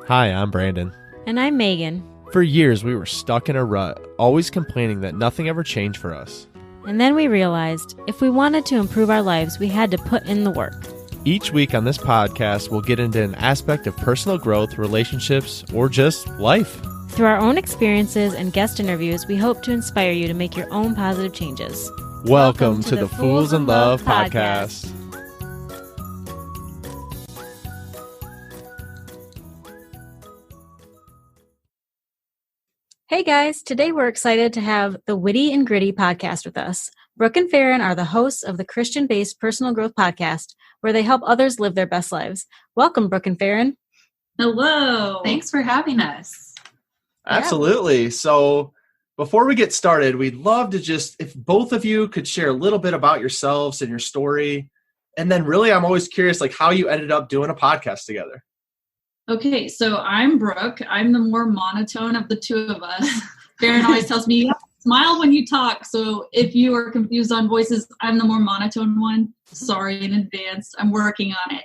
Hi, I'm Brandon. And I'm Megan. For years, we were stuck in a rut, always complaining that nothing ever changed for us. And then we realized if we wanted to improve our lives, we had to put in the work. Each week on this podcast, we'll get into an aspect of personal growth, relationships, or just life. Through our own experiences and guest interviews, we hope to inspire you to make your own positive changes. Welcome to the Fools in Love podcast. Hey guys, today we're excited to have the Witty and Gritty podcast with us. Brooke and Faren are the hosts of the Christian-based personal growth podcast, where they help others live their best lives. Welcome, Brooke and Faren. Hello. Thanks for having us. Absolutely. So before we get started, we'd love to just, if both of you could share a little bit about yourselves and your story. And then really, I'm always curious, like how you ended up doing a podcast together. Okay, so I'm Brooke. I'm the more monotone of the two of us. Faren always tells me, you have to smile when you talk. So if you are confused on voices, I'm the more monotone one. Sorry in advance. I'm working on it.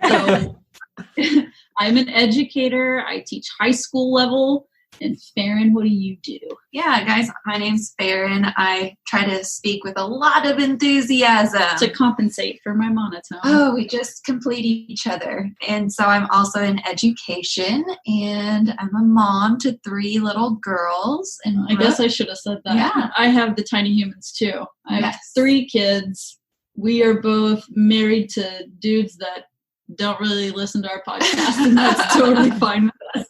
So I'm an educator. I teach high school level. And Faren, what do you do? Yeah, guys, my name's Faren. I try to speak with a lot of enthusiasm. To compensate for my monotone. Oh, we just complete each other. And so I'm also in education, and I'm a mom to 3 little girls. And I guess I should have said that. Yeah. I have the tiny humans too. I have Yes. 3 kids. We are both married to dudes that don't really listen to our podcast, and that's totally fine with us.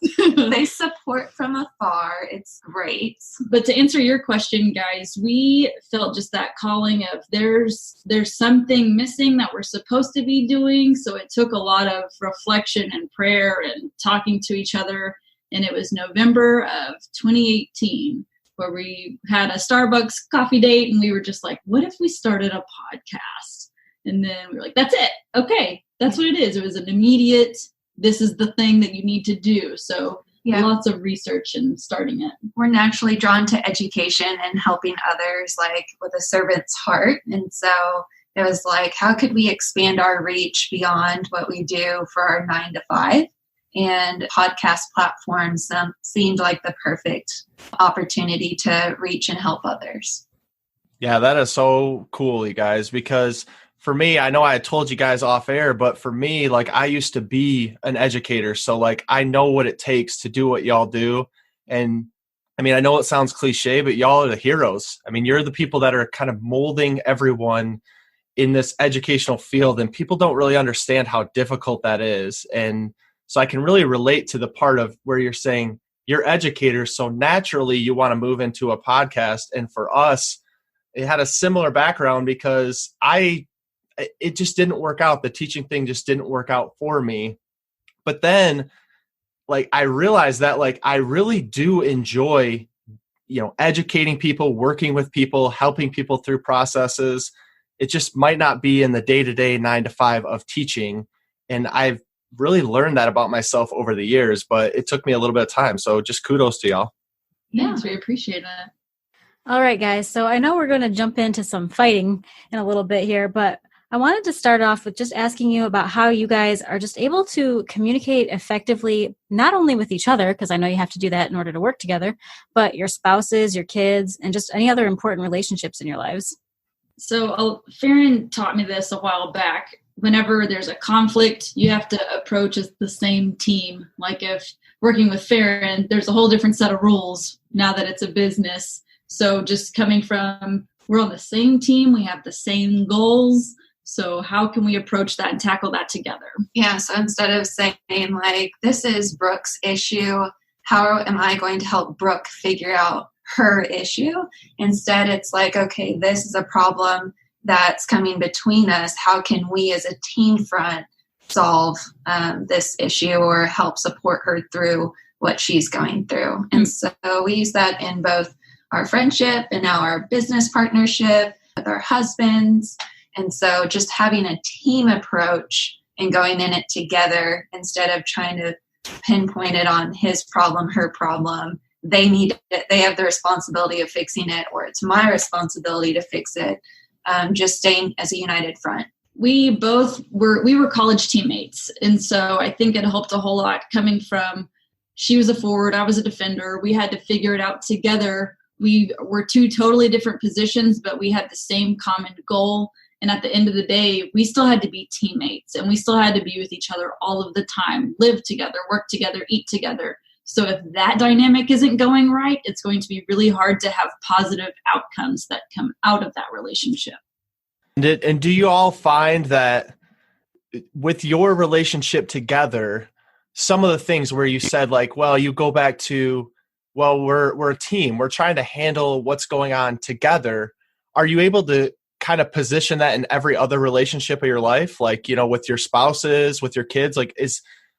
They support from afar. It's great. But to answer your question, guys, we felt just that calling of there's something missing that we're supposed to be doing. So it took a lot of reflection and prayer and talking to each other. And it was November of 2018 where we had a Starbucks coffee date, and we were just like, what if we started a podcast? And then we were like, that's it. Okay, that's what it is. It was an immediate, this is the thing that you need to do. So lots of research and starting it. We're naturally drawn to education and helping others, like with a servant's heart. And so it was like, how could we expand our reach beyond what we do for our 9 to 5? And podcast platforms seemed like the perfect opportunity to reach and help others. Yeah, that is so cool, you guys, because for me, I know I told you guys off air, but for me, like I used to be an educator. So like, I know what it takes to do what y'all do. And I mean, I know it sounds cliche, but y'all are the heroes. I mean, you're the people that are kind of molding everyone in this educational field, and people don't really understand how difficult that is. And so I can really relate to the part of where you're saying you're educators. So naturally you want to move into a podcast. And for us, it had a similar background because it just didn't work out. The teaching thing just didn't work out for me. But then like, I realized that like, I really do enjoy, educating people, working with people, helping people through processes. It just might not be in the day-to-day 9 to 5 of teaching. And I've really learned that about myself over the years, but it took me a little bit of time. So just kudos to y'all. Thanks, we appreciate it. All right, guys. So I know we're going to jump into some fighting in a little bit here, but I wanted to start off with just asking you about how you guys are just able to communicate effectively, not only with each other, because I know you have to do that in order to work together, but your spouses, your kids, and just any other important relationships in your lives. So Faren taught me this a while back. Whenever there's a conflict, you have to approach as the same team. Like if working with Faren, there's a whole different set of rules now that it's a business. So just coming from, we're on the same team, we have the same goals. So how can we approach that and tackle that together? Yeah, so instead of saying like, this is Brooke's issue, how am I going to help Brooke figure out her issue? Instead, it's like, okay, this is a problem that's coming between us. How can we as a team front solve this issue or help support her through what she's going through? And so we use that in both our friendship and now our business partnership with our husbands. And so just having a team approach and going in it together instead of trying to pinpoint it on his problem, her problem. They need it. They have the responsibility of fixing it, or it's my responsibility to fix it. Just staying as a united front. we were college teammates. And so I think it helped a whole lot coming from, she was a forward, I was a defender. We had to figure it out together. We were two totally different positions, but we had the same common goal. And at the end of the day, we still had to be teammates, and we still had to be with each other all of the time, live together, work together, eat together. So if that dynamic isn't going right, it's going to be really hard to have positive outcomes that come out of that relationship. And do you all find that with your relationship together, some of the things where you said, like, well, you go back to, well, we're a team, we're trying to handle what's going on together. Are you able to kind of position that in every other relationship of your life? Like, you know, with your spouses, with your kids, like,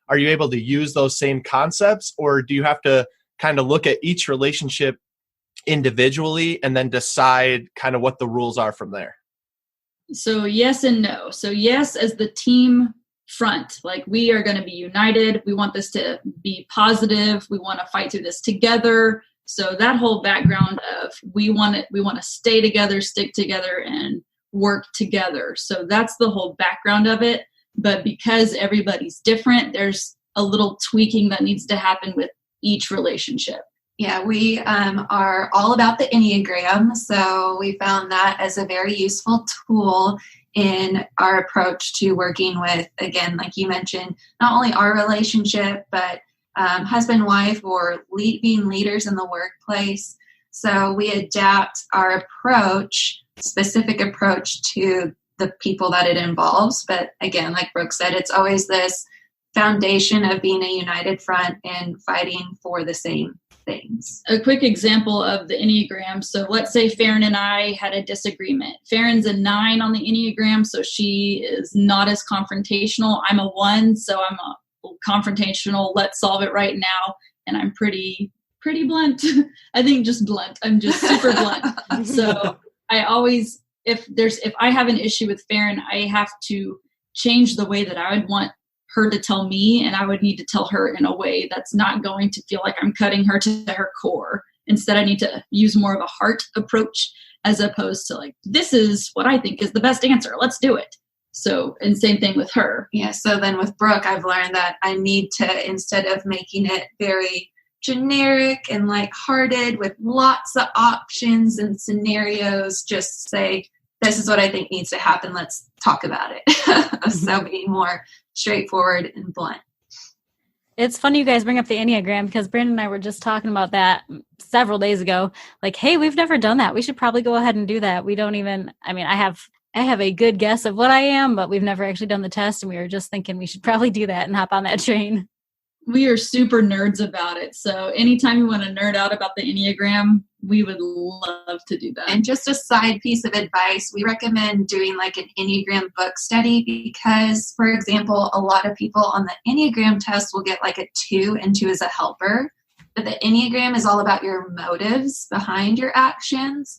are you able to use those same concepts, or do you have to kind of look at each relationship individually and then decide kind of what the rules are from there? So yes and no. So yes, as the team front, like, we are going to be united. We want this to be positive. We want to fight through this together. So that whole background of we want to stay together, stick together, and work together. So that's the whole background of it. But because everybody's different, there's a little tweaking that needs to happen with each relationship. Yeah, we are all about the Enneagram. So we found that as a very useful tool in our approach to working with, again, like you mentioned, not only our relationship, but husband, wife, or being leaders in the workplace. So we adapt our specific approach to the people that it involves. But again, like Brooke said, it's always this foundation of being a united front and fighting for the same things. A quick example of the Enneagram. So let's say Faren and I had a disagreement. Faren's a 9 on the Enneagram, so she is not as confrontational. I'm a 1, so I'm a confrontational, let's solve it right now. And I'm pretty blunt. I think just blunt. I'm just super blunt. So I always, if I have an issue with Faren, I have to change the way that I would want her to tell me, and I would need to tell her in a way that's not going to feel like I'm cutting her to her core. Instead, I need to use more of a heart approach as opposed to like, this is what I think is the best answer. Let's do it. So, and same thing with her. Yeah. So then with Brooke, I've learned that I need to, instead of making it very generic and lighthearted with lots of options and scenarios, just say, this is what I think needs to happen. Let's talk about it. So being more straightforward and blunt. It's funny you guys bring up the Enneagram, because Brandon and I were just talking about that several days ago. Like, hey, we've never done that. We should probably go ahead and do that. We don't even, I mean, I have a good guess of what I am, but we've never actually done the test. And we were just thinking we should probably do that and hop on that train. We are super nerds about it. So anytime you want to nerd out about the Enneagram, we would love to do that. And just a side piece of advice, we recommend doing like an Enneagram book study because, for example, a lot of people on the Enneagram test will get like a 2, and 2 is a helper. But the Enneagram is all about your motives behind your actions.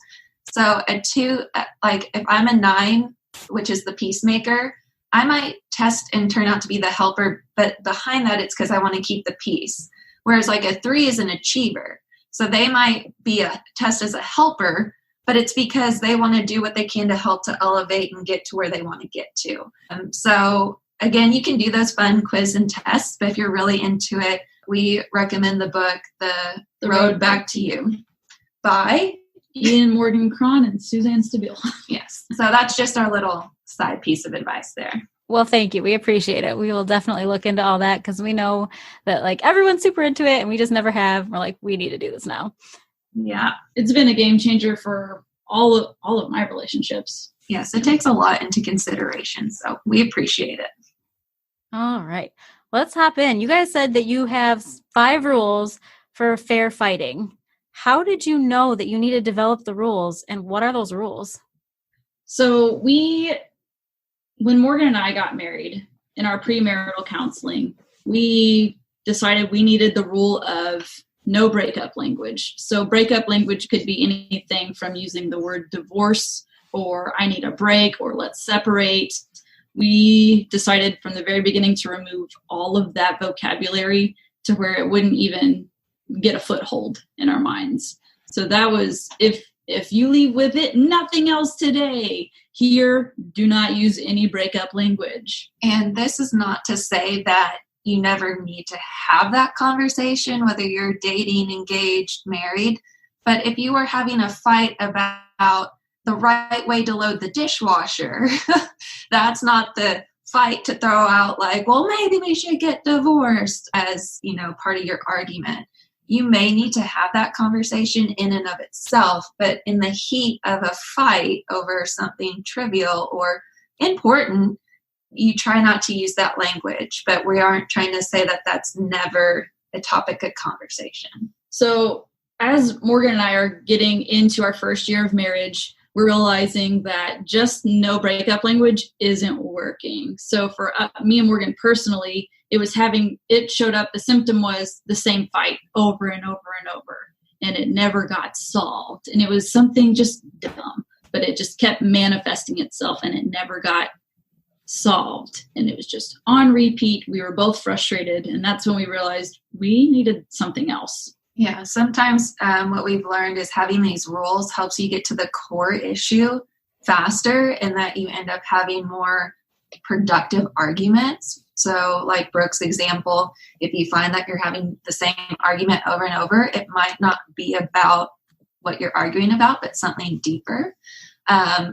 So a 2, like if I'm a 9, which is the peacemaker, I might test and turn out to be the helper, but behind that, it's because I want to keep the peace. Whereas like a 3 is an achiever. So they might be a test as a helper, but it's because they want to do what they can to help to elevate and get to where they want to get to. So again, you can do those fun quiz and tests, but if you're really into it, we recommend the book, The Road Back to You by Ian Morgan Cron and Suzanne Stabile. Yes. So that's just our little side piece of advice there. Well, thank you. We appreciate it. We will definitely look into all that because we know that like everyone's super into it and we just never have. We're like, we need to do this now. Yeah. It's been a game changer for all of my relationships. Yes. It takes a lot into consideration. So we appreciate it. All right. Let's hop in. You guys said that you have 5 rules for fair fighting. How did you know that you need to develop the rules, and what are those rules? So when Morgan and I got married in our premarital counseling, we decided we needed the rule of no breakup language. So breakup language could be anything from using the word divorce or I need a break or let's separate. We decided from the very beginning to remove all of that vocabulary to where it wouldn't even get a foothold in our minds. So that was, if If you leave with it, nothing else today. Here, do not use any breakup language. And this is not to say that you never need to have that conversation, whether you're dating, engaged, married. But if you are having a fight about the right way to load the dishwasher, that's not the fight to throw out like, well, maybe we should get divorced as, part of your argument. You may need to have that conversation in and of itself, but in the heat of a fight over something trivial or important, you try not to use that language, but we aren't trying to say that that's never a topic of conversation. So as Morgan and I are getting into our first year of marriage, we're realizing that just no breakup language isn't working. So for me and Morgan personally, it showed up, the symptom was the same fight over and over and over, and it never got solved. And it was something just dumb, but it just kept manifesting itself and it never got solved. And it was just on repeat. We were both frustrated. And that's when we realized we needed something else. Yeah, sometimes what we've learned is having these rules helps you get to the core issue faster, and that you end up having more productive arguments. So like Brooke's example, if you find that you're having the same argument over and over, it might not be about what you're arguing about, but something deeper.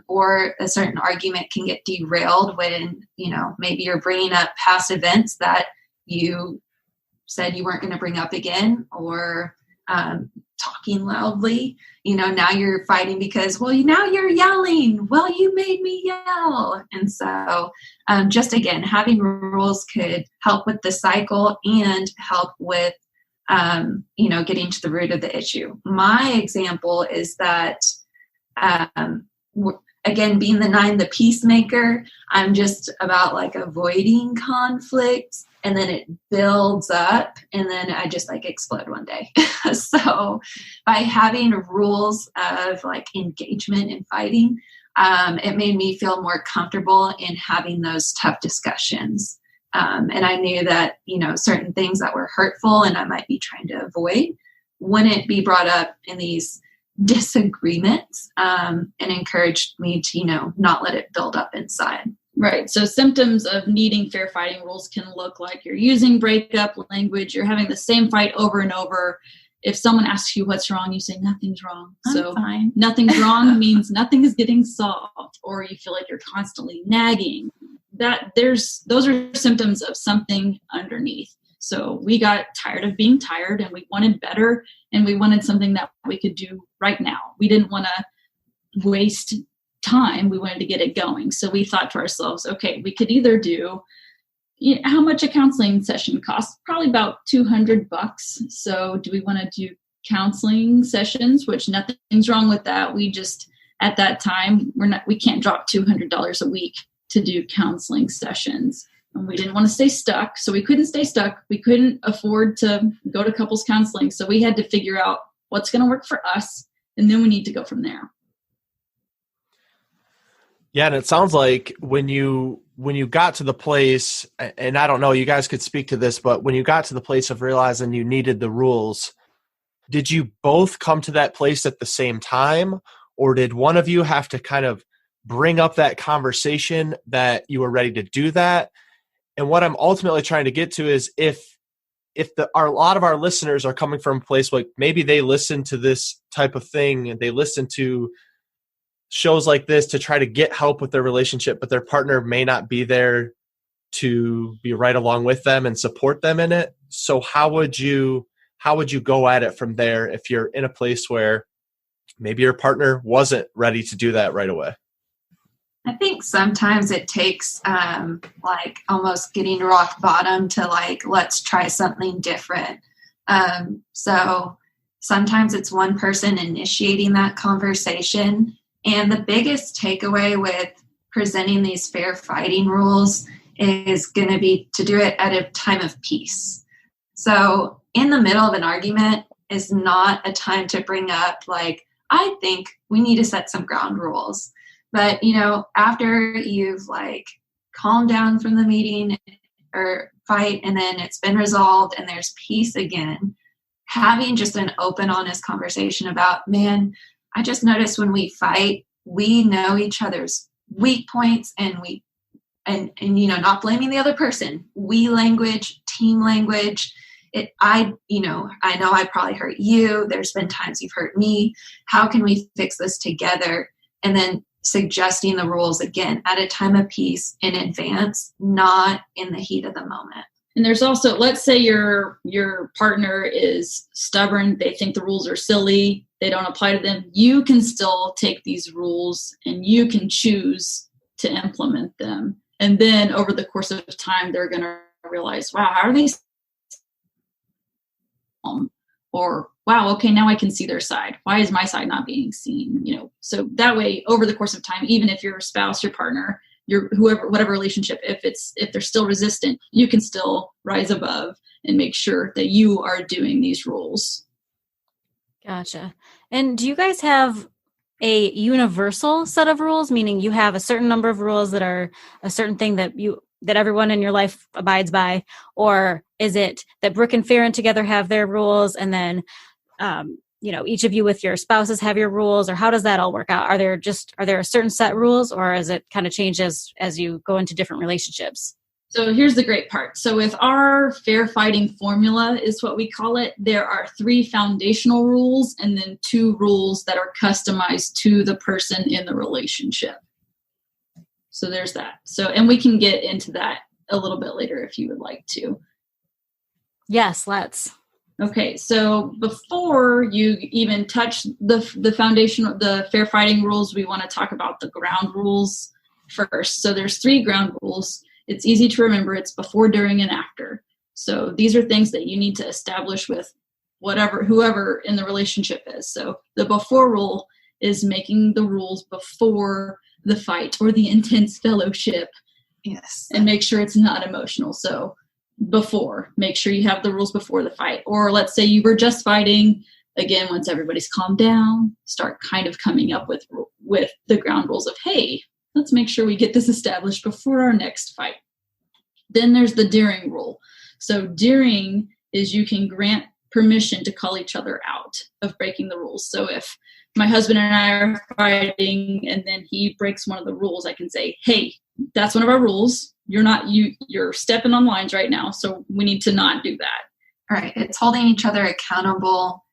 Or a certain argument can get derailed when, maybe you're bringing up past events that you said you weren't going to bring up again, or talking loudly. Now you're fighting because, now you're yelling. Well, you made me yell. And so just again, having rules could help with the cycle and help with, getting to the root of the issue. My example is that, again, being the peacemaker, I'm just about like avoiding conflict, and then it builds up, and then I just like explode one day. So by having rules of like engagement and fighting, it made me feel more comfortable in having those tough discussions. And I knew that, certain things that were hurtful and I might be trying to avoid wouldn't be brought up in these disagreements, and encouraged me to, not let it build up inside. Right. So symptoms of needing fair fighting rules can look like you're using breakup language, you're having the same fight over and over. If someone asks you what's wrong, you say nothing's wrong. I'm fine. Nothing's wrong means nothing is getting solved, or you feel like you're constantly nagging. Those are symptoms of something underneath. So we got tired of being tired, and we wanted better, and we wanted something that we could do right now. We didn't want to waste time. We wanted to get it going. So we thought to ourselves, okay, we could either do, how much a counseling session costs? Probably about $200. So do we want to do counseling sessions, which nothing's wrong with that. We just, at that time, we can't drop $200 a week to do counseling sessions. And we didn't want to stay stuck. So we couldn't stay stuck. We couldn't afford to go to couples counseling. So we had to figure out what's going to work for us. And then we need to go from there. Yeah, and it sounds like when you got to the place, and I don't know, you guys could speak to this, but when you got to the place of realizing you needed the rules, did you both come to that place at the same time, or did one of you have to kind of bring up that conversation that you were ready to do that? And what I'm ultimately trying to get to is if a lot of our listeners are coming from a place like maybe they listen to this type of thing and they listen to shows like this to try to get help with their relationship, but their partner may not be there to be right along with them and support them in it. So how would you go at it from there if you're in a place where maybe your partner wasn't ready to do that right away? I think sometimes it takes like almost getting rock bottom to like, let's try something different. So sometimes it's one person initiating that conversation. And the biggest takeaway with presenting these fair fighting rules is going to be to do it at a time of peace. So in the middle of an argument is not a time to bring up like, I think we need to set some ground rules. But, after you've like calmed down from the meeting or fight, and then it's been resolved and there's peace again, having just an open, honest conversation about, man, I just noticed when we fight, we know each other's weak points, and not blaming the other person. We language, team language. I know I probably hurt you. There's been times you've hurt me. How can we fix this together? And then suggesting the rules again at a time of peace in advance, not in the heat of the moment. And there's also, let's say your partner is stubborn. They think the rules are silly. They don't apply to them. You can still take these rules and you can choose to implement them. And then over the course of time, they're going to realize, wow, how are these? Or, wow, okay, now I can see their side. Why is my side not being seen? So that way, over the course of time, even if your spouse, your partner, your whatever relationship, if they're still resistant, you can still rise above and make sure that you are doing these rules. Gotcha. And do you guys have a universal set of rules, meaning you have a certain number of rules that are a certain thing that everyone in your life abides by? Or is it that Brooke and Faren together have their rules, and then each of you with your spouses have your rules? Or how does that all work out? Are there a certain set rules, or is it kind of change as you go into different relationships? So here's the great part. So with our fair fighting formula is what we call it, there are 3 foundational rules and then 2 rules that are customized to the person in the relationship. So there's that. So, and we can get into that a little bit later if you would like to. Yes, let's. Okay, so before you even touch the foundation of the fair fighting rules, we want to talk about the ground rules first. So there's 3 ground rules. It's easy to remember. It's before, during, and after. So these are things that you need to establish with whoever in the relationship is. So the before rule is making the rules before the fight or the intense fellowship. Yes. And make sure it's not emotional. So before, make sure you have the rules before the fight. Or let's say you were just fighting. Again, once everybody's calmed down, start kind of coming up with the ground rules of, hey, let's make sure we get this established before our next fight. Then there's the during rule. So during is you can grant permission to call each other out of breaking the rules. So if my husband and I are fighting and then he breaks one of the rules, I can say, hey, that's one of our rules. You're stepping on lines right now. So we need to not do that. Right. It's holding each other accountable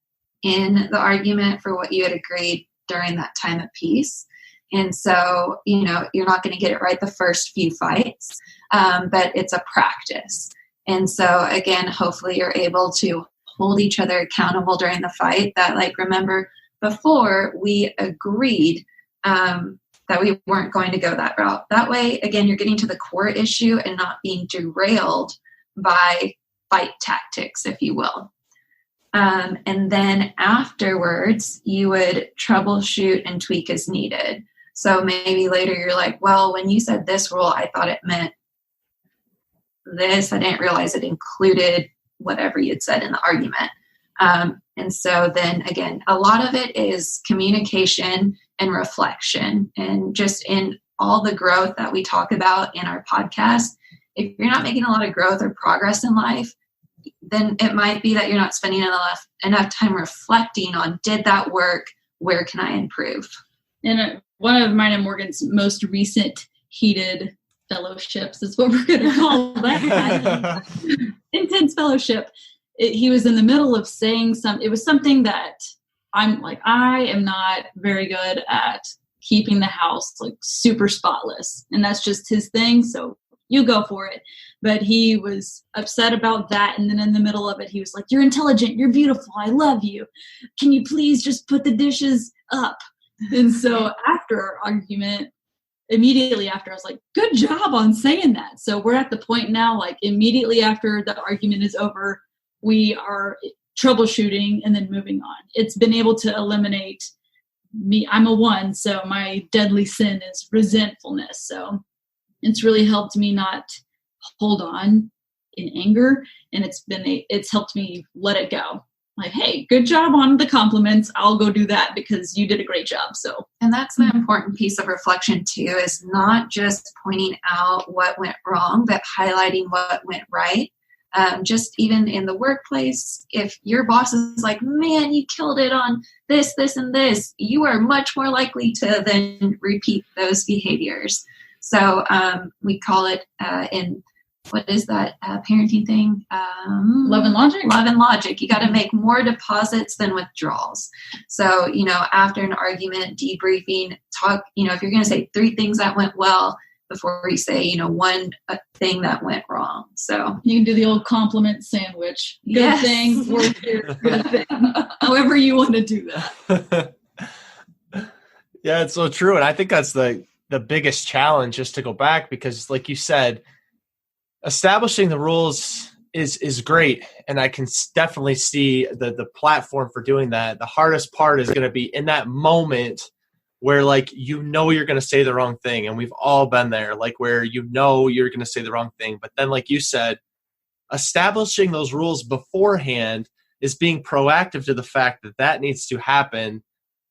in the argument for what you had agreed during that time of peace. And so, you're not going to get it right the first few fights, but it's a practice. And so, again, hopefully you're able to hold each other accountable during the fight. That, remember, before we agreed that we weren't going to go that route. That way, again, you're getting to the core issue and not being derailed by fight tactics, if you will. And then afterwards, you would troubleshoot and tweak as needed. So maybe later you're like, well, when you said this rule, I thought it meant this. I didn't realize it included whatever you'd said in the argument. And so then again, a lot of it is communication and reflection. And just in all the growth that we talk about in our podcast, if you're not making a lot of growth or progress in life, then it might be that you're not spending enough time reflecting on, did that work? Where can I improve? And one of mine and Morgan's most recent heated fellowships is what we're going to call that. Intense fellowship. He was in the middle of saying it was something that I'm like, I am not very good at keeping the house super spotless. And that's just his thing. So you go for it. But he was upset about that. And then in the middle of it, he was like, you're intelligent. You're beautiful. I love you. Can you please just put the dishes up? And so after our argument, immediately after, I was like, good job on saying that. So we're at the point now, immediately after the argument is over, we are troubleshooting and then moving on. It's been able to eliminate me. I'm a 1, so my deadly sin is resentfulness. So it's really helped me not hold on in anger, and it's helped me let it go. Like, hey, good job on the compliments. I'll go do that because you did a great job. So, and that's the important piece of reflection too, is not just pointing out what went wrong, but highlighting what went right. Just even in the workplace, if your boss is like, man, you killed it on this, this, and this, you are much more likely to then repeat those behaviors. So we call it in, what is that parenting thing? Love and logic. Love and logic. You got to make more deposits than withdrawals. So, after an argument, debriefing, talk, if you're going to say 3 things that went well before you say, one thing that went wrong. So you can do the old compliment sandwich. Good yes. thing, work here, good thing. However you want to do that. Yeah, it's so true. And I think that's the biggest challenge, just to go back, because like you said, establishing the rules is great. And I can definitely see the platform for doing that. The hardest part is going to be in that moment where you're going to say the wrong thing. And we've all been there, where you're going to say the wrong thing. But then, like you said, establishing those rules beforehand is being proactive to the fact that needs to happen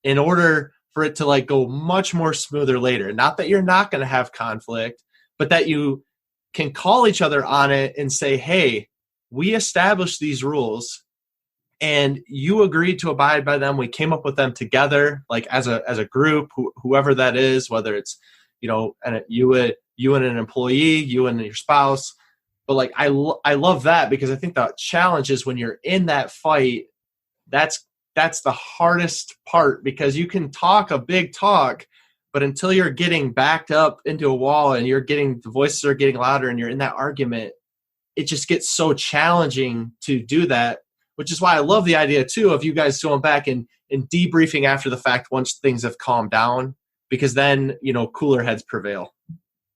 in order for it to go much more smoother later. Not that you're not going to have conflict, but that you can call each other on it and say, hey, we established these rules and you agreed to abide by them. We came up with them together, as a group, whoever that is, whether it's, and you and an employee, you and your spouse. But I love that, because I think the challenge is when you're in that fight, that's the hardest part, because you can talk a big talk, but until you're getting backed up into a wall and the voices are getting louder and you're in that argument, it just gets so challenging to do that, which is why I love the idea too of you guys going back and debriefing after the fact once things have calmed down, because then, cooler heads prevail.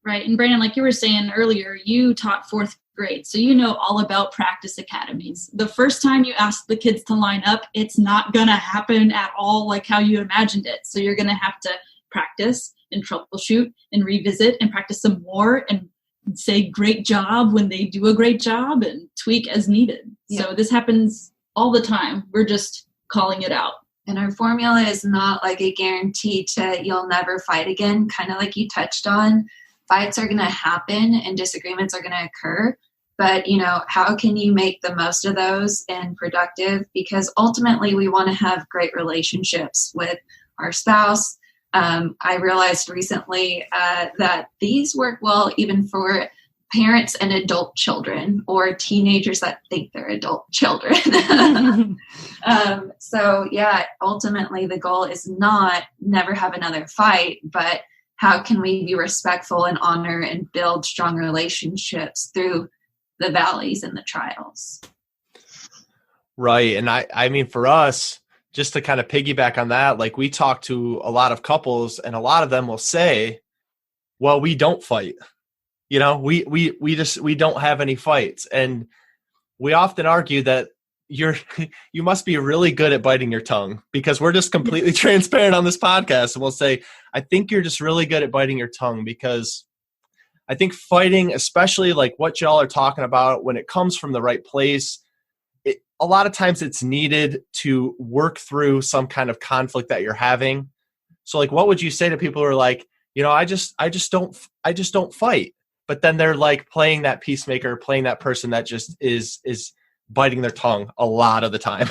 Right. And Brandon, like you were saying earlier, you taught 4th grade, so you know all about practice academies. The first time you ask the kids to line up, it's not going to happen at all like how you imagined it. So you're going to have to practice and troubleshoot and revisit and practice some more and say great job when they do a great job and tweak as needed. Yeah. So this happens all the time. We're just calling it out. And our formula is not a guarantee to you'll never fight again. Kind of like you touched on, fights are going to happen and disagreements are going to occur. But, how can you make the most of those and productive? Because ultimately we want to have great relationships with our spouse. I realized recently that these work well even for parents and adult children, or teenagers that think they're adult children. So yeah, ultimately the goal is not never have another fight, but how can we be respectful and honor and build strong relationships through the valleys and the trials. Right. And I mean, for us, just to kind of piggyback on that, we talk to a lot of couples and a lot of them will say, well, we don't fight. We don't have any fights. And we often argue that you must be really good at biting your tongue, because we're just completely transparent on this podcast. And we'll say, I think you're just really good at biting your tongue, because I think fighting, especially what y'all are talking about, when it comes from the right place, a lot of times it's needed to work through some kind of conflict that you're having. So what would you say to people who are I just don't fight, but then they're playing that peacemaker, playing that person that just is biting their tongue a lot of the time?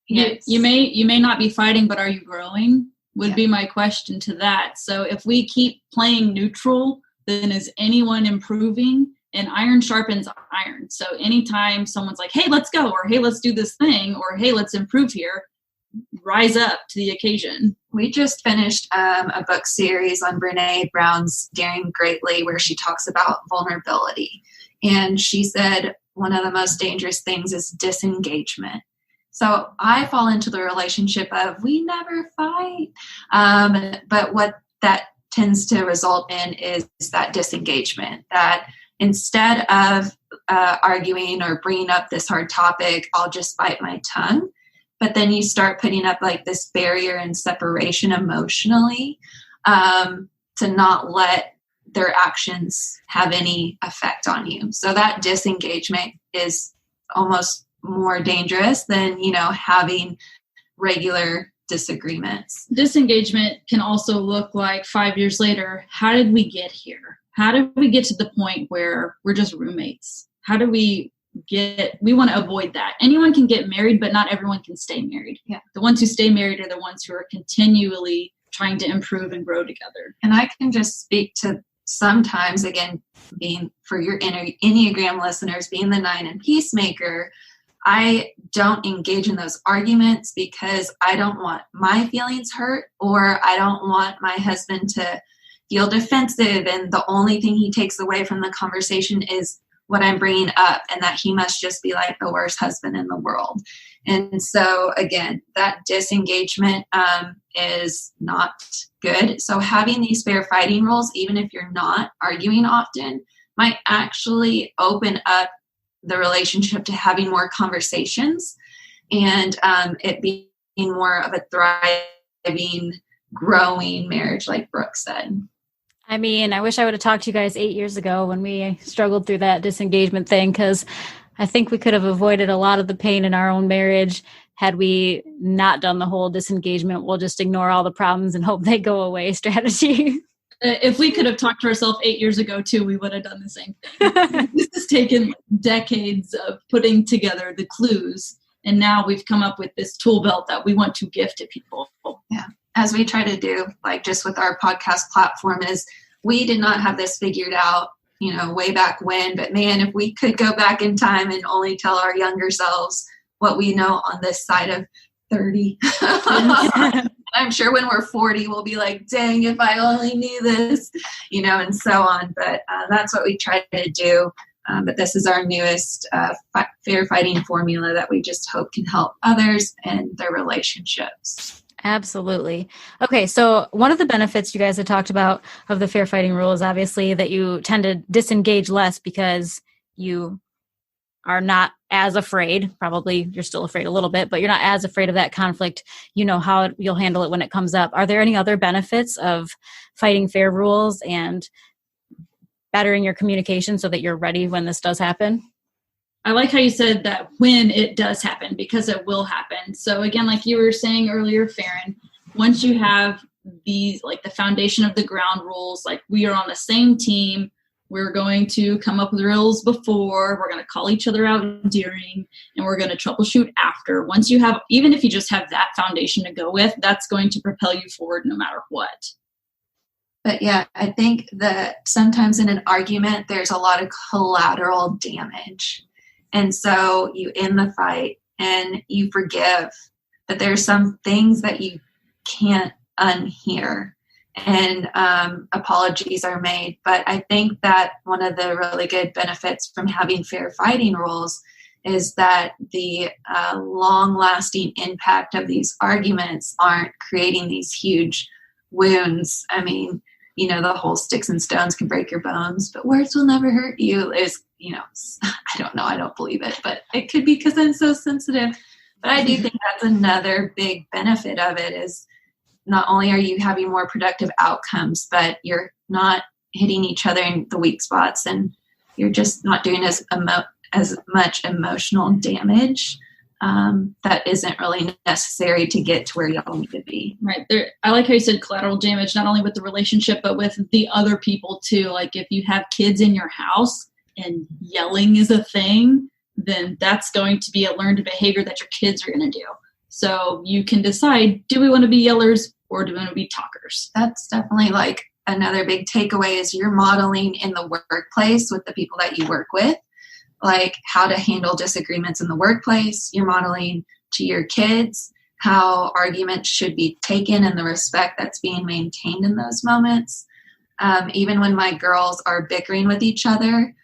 Yes. You may not be fighting, but are you growing? Would be my question to that. So if we keep playing neutral, then is anyone improving? And iron sharpens iron. So anytime someone's like, hey, let's go, or hey, let's do this thing, or hey, let's improve here, rise up to the occasion. We just finished a book series on Brene Brown's Daring Greatly, where she talks about vulnerability. And she said one of the most dangerous things is disengagement. So I fall into the relationship of we never fight. But what that tends to result in is that disengagement, that instead of arguing or bringing up this hard topic, I'll just bite my tongue. But then you start putting up this barrier and separation emotionally to not let their actions have any effect on you. So that disengagement is almost more dangerous than, having regular disagreements. Disengagement can also look like 5 years later, how did we get here? How did we get to the point where we're just roommates? How do we to avoid that. Anyone can get married, but not everyone can stay married. Yeah. The ones who stay married are the ones who are continually trying to improve and grow together. And I can just speak to sometimes, again, being for your Enneagram listeners, being the 9 and peacemaker, I don't engage in those arguments because I don't want my feelings hurt, or I don't want my husband to feel defensive. And the only thing he takes away from the conversation is what I'm bringing up, and that he must just be like the worst husband in the world. And so again, that disengagement is not good. So having these fair fighting rules, even if you're not arguing often, might actually open up the relationship to having more conversations, and it being more of a thriving, growing marriage, like Brooke said. I mean, I wish I would have talked to you guys 8 years ago when we struggled through that disengagement thing, because I think we could have avoided a lot of the pain in our own marriage had we not done the whole disengagement. We'll just ignore all the problems and hope they go away strategy. If we could have talked to ourselves 8 years ago too, we would have done the same thing. This has taken decades of putting together the clues, and now we've come up with this tool belt that we want to give to people. Yeah. As we try to do, like just with our podcast platform, is we did not have this figured out, way back when, but man, if we could go back in time and only tell our younger selves what we know on this side of 30, I'm sure when we're 40, we'll be like, dang, if I only knew this, and so on. But that's what we try to do. But this is our newest fair fighting formula that we just hope can help others and their relationships. Absolutely. Okay, so one of the benefits you guys had talked about of the fair fighting rule is obviously that you tend to disengage less because you are not as afraid. Probably you're still afraid a little bit, but you're not as afraid of that conflict. You know how you'll handle it when it comes up. Are there any other benefits of fighting fair rules and bettering your communication so that you're ready when this does happen? I like how you said that when it does happen, because it will happen. So again, like you were saying earlier, Faren, once you have these, like the foundation of the ground rules, like we are on the same team, we're going to come up with rules before, we're going to call each other out during, and we're going to troubleshoot after. Once you have, even if you just have that foundation to go with, that's going to propel you forward no matter what. But yeah, I think that sometimes in an argument, there's a lot of collateral damage. And so you end the fight and you forgive, but there's some things that you can't unhear, and apologies are made. But I think that one of the really good benefits from having fair fighting rules is that the long-lasting impact of these arguments aren't creating these huge wounds. I mean, the whole sticks and stones can break your bones, but words will never hurt you is, I don't know. I don't believe it, but it could be because I'm so sensitive. But I do think that's another big benefit of it, is not only are you having more productive outcomes, but you're not hitting each other in the weak spots, and you're just not doing as much emotional damage that isn't really necessary to get to where y'all need to be. Right. I like how you said collateral damage, not only with the relationship, but with the other people too. Like if you have kids in your house and yelling is a thing, then that's going to be a learned behavior that your kids are going to do. So you can decide, do we want to be yellers or do we want to be talkers? That's definitely like another big takeaway, is you're modeling in the workplace with the people that you work with, like how to handle disagreements in the workplace. You're modeling to your kids how arguments should be taken and the respect that's being maintained in those moments. Even when my girls are bickering with each other,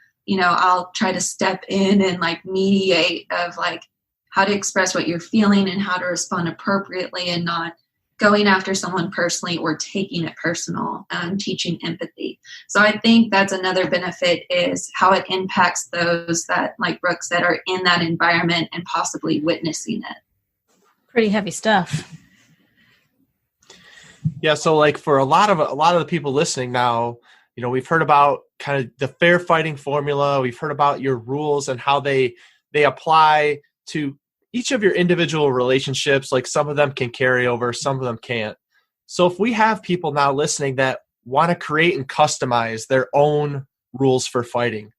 I'll try to step in and like mediate of like how to express what you're feeling and how to respond appropriately, and not going after someone personally or taking it personal, teaching empathy. So I think that's another benefit, is how it impacts those that, like Brooke said, are in that environment and possibly witnessing it. Pretty heavy stuff. Yeah. So like for a lot of the people listening now, we've heard about kind of the fair fighting formula. We've heard about your rules and how they apply to each of your individual relationships. Like some of them can carry over, some of them can't. So if we have people now listening that want to create and customize their own rules for fighting,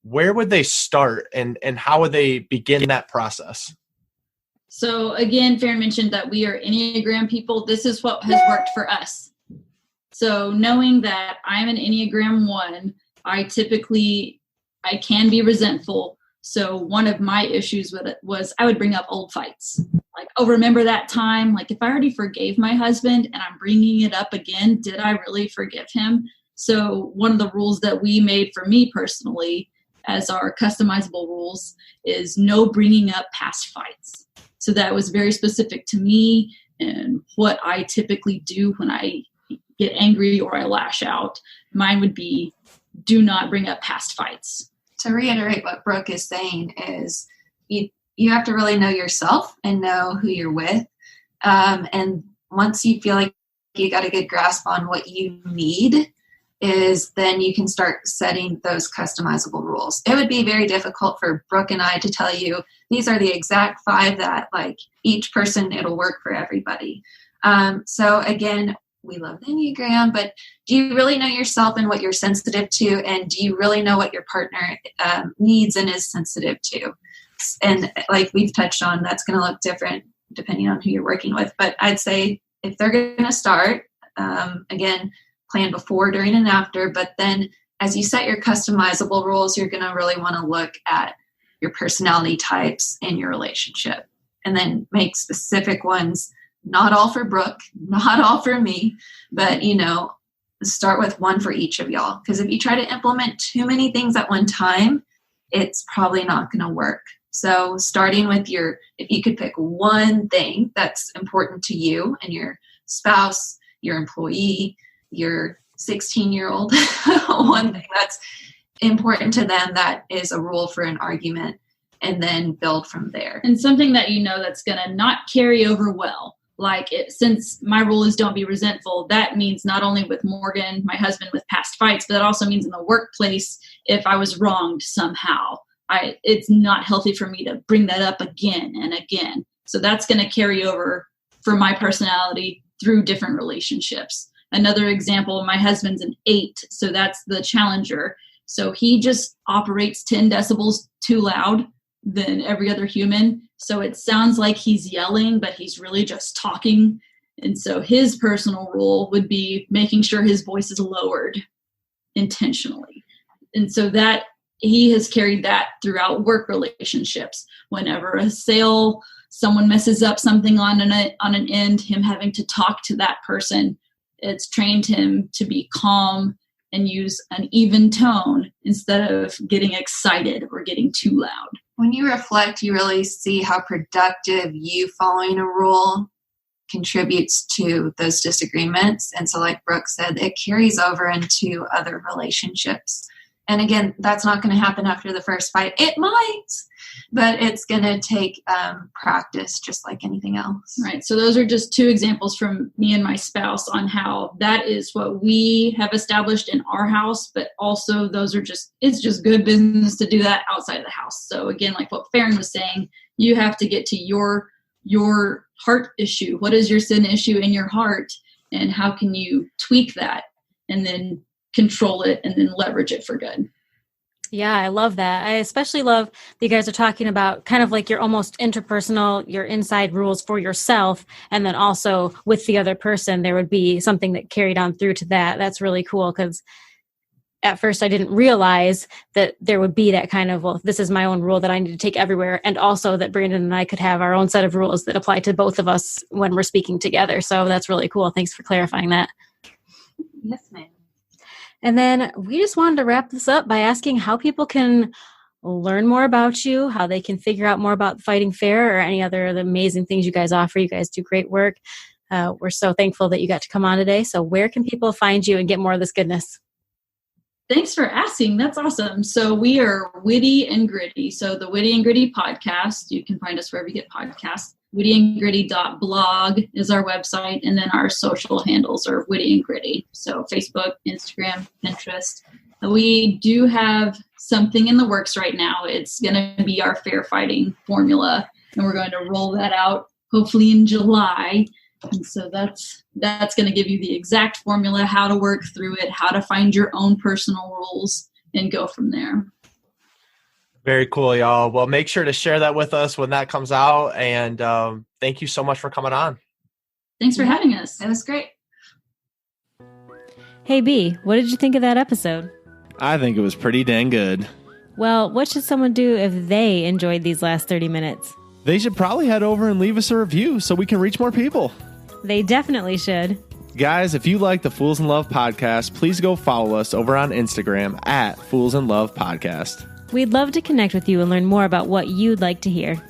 where would they start and how would they begin that process? So again, Faren mentioned that we are Enneagram people. This is what has worked for us. So knowing that I'm an Enneagram 1, I can be resentful. So one of my issues with it was I would bring up old fights. Like, oh, remember that time? Like, if I already forgave my husband and I'm bringing it up again, did I really forgive him? So one of the rules that we made for me personally as our customizable rules is no bringing up past fights. So that was very specific to me and what I typically do when I get angry or I lash out. Mine would be do not bring up past fights. To reiterate what Brooke is saying is you have to really know yourself and know who you're with. And once you feel like you got a good grasp on what you need, is then you can start setting those customizable rules. It would be very difficult for Brooke and I to tell you these are the exact 5 that like each person, it'll work for everybody. So again, we love the Enneagram, but do you really know yourself and what you're sensitive to? And do you really know what your partner needs and is sensitive to? And like we've touched on, that's going to look different depending on who you're working with. But I'd say if they're going to start, again, plan before, during, and after. But then as you set your customizable rules, you're going to really want to look at your personality types in your relationship and then make specific ones. Not all for Brooke, not all for me, but, start with one for each of y'all. Because if you try to implement too many things at one time, it's probably not going to work. So starting with if you could pick one thing that's important to you and your spouse, your employee, your 16-year-old, one thing that's important to them that is a rule for an argument, and then build from there. And something that that's going to not carry over well. Since my rule is don't be resentful, that means not only with Morgan, my husband, with past fights, but that also means in the workplace, if I was wronged somehow, it's not healthy for me to bring that up again and again. So that's going to carry over for my personality through different relationships. Another example, my husband's an 8, so that's the challenger. So he just operates 10 decibels too loud than every other human. So it sounds like he's yelling, but he's really just talking. And so his personal rule would be making sure his voice is lowered intentionally. And so that he has carried that throughout work relationships. Whenever a sale, someone messes up something on an end, him having to talk to that person, it's trained him to be calm and use an even tone instead of getting excited or getting too loud. When you reflect, you really see how productive you following a rule contributes to those disagreements. And so like Brooke said, it carries over into other relationships. And again, that's not going to happen after the first fight. It might, but it's going to take practice just like anything else. Right. So those are just 2 examples from me and my spouse on how that is what we have established in our house. But also it's just good business to do that outside of the house. So again, like what Faren was saying, you have to get to your heart issue. What is your sin issue in your heart? And how can you tweak that and then control it and then leverage it for good? Yeah, I love that. I especially love that you guys are talking about kind of like your almost interpersonal, your inside rules for yourself. And then also with the other person, there would be something that carried on through to that. That's really cool because at first I didn't realize that there would be that kind of, well, this is my own rule that I need to take everywhere. And also that Brandon and I could have our own set of rules that apply to both of us when we're speaking together. So that's really cool. Thanks for clarifying that. Yes, ma'am. And then we just wanted to wrap this up by asking how people can learn more about you, how they can figure out more about Fighting Fair or any other of the amazing things you guys offer. You guys do great work. We're so thankful that you got to come on today. So where can people find you and get more of this goodness? Thanks for asking. That's awesome. So we are Witty and Gritty. So the Witty and Gritty podcast, you can find us wherever you get podcasts. wittyandgritty.blog is our website. And then our social handles are Witty and Gritty. So Facebook, Instagram, Pinterest. We do have something in the works right now. It's going to be our fair fighting formula. And we're going to roll that out hopefully in July. And so that's going to give you the exact formula, how to work through it, how to find your own personal rules, and go from there. Very cool, y'all. Well, make sure to share that with us when that comes out. And thank you so much for coming on. Thanks for having us. It was great. Hey, B, what did you think of that episode? I think it was pretty dang good. Well, what should someone do if they enjoyed these last 30 minutes? They should probably head over and leave us a review so we can reach more people. They definitely should. Guys, if you like the Fools in Love podcast, please go follow us over on Instagram at Fools in Love Podcast. We'd love to connect with you and learn more about what you'd like to hear.